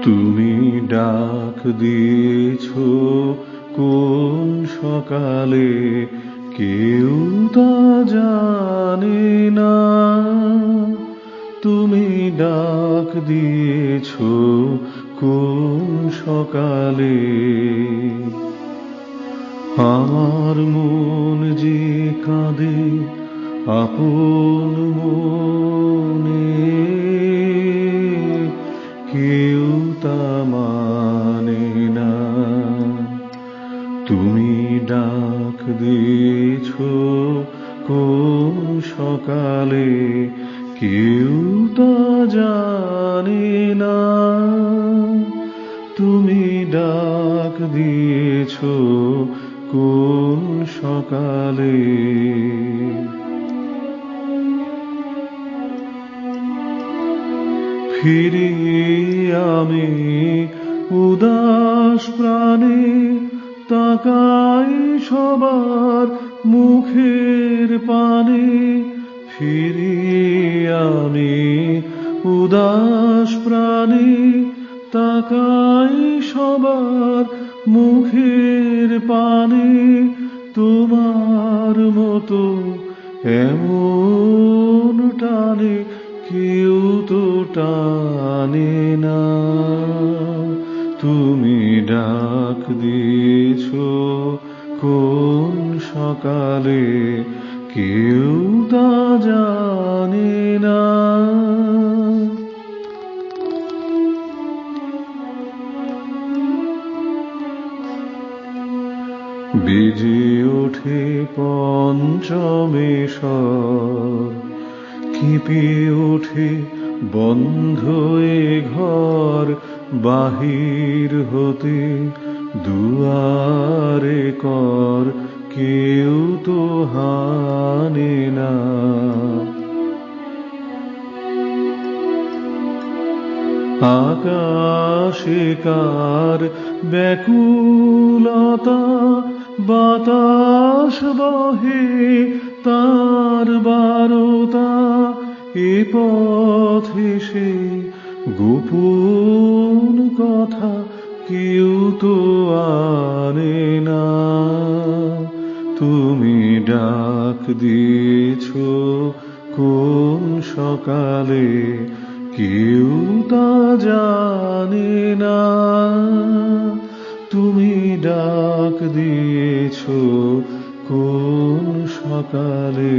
তুমি ডাক দিয়েছ কোন সকালে, কেউ তা জানে না। তুমি ডাক দিয়েছ কোন সকালে। আমার মন যে কাঁদে আপন মনে, কেউ তা মানে না। তুমি ডাক দিয়েছ কোন সকালে, কেউ তা জানে না। তুমি ডাক দিয়েছ কোন সকালে। ফিরি আমি উদাস প্রাণে, তাকাই সবার মুখের পানে। ফিরি আমি উদাস প্রাণে, তাকাই সবার মুখের পানে। তোমার মতো এমন টানে কেউ তো টানে না। তুমি ডাক দিয়েছ কোন সকালে, কেউ তা জানে না। বেজে ওঠে পঞ্চমেশ্বর, কেঁপে ওঠে বন্ধ এ ঘর। বাহির হতে দুয়ারে কর, কেউ তো হানে না। আকাশে কার ব্যাকুলতা, বাতাস বহে তার বারতা। এ পথে সে গোপন কথা কেউ তো আনে না। তুমি ডাক দিয়েছ কোন সকালে, কেউ তা জানে না। তুমি ডাক দিয়েছ কোন সকালে।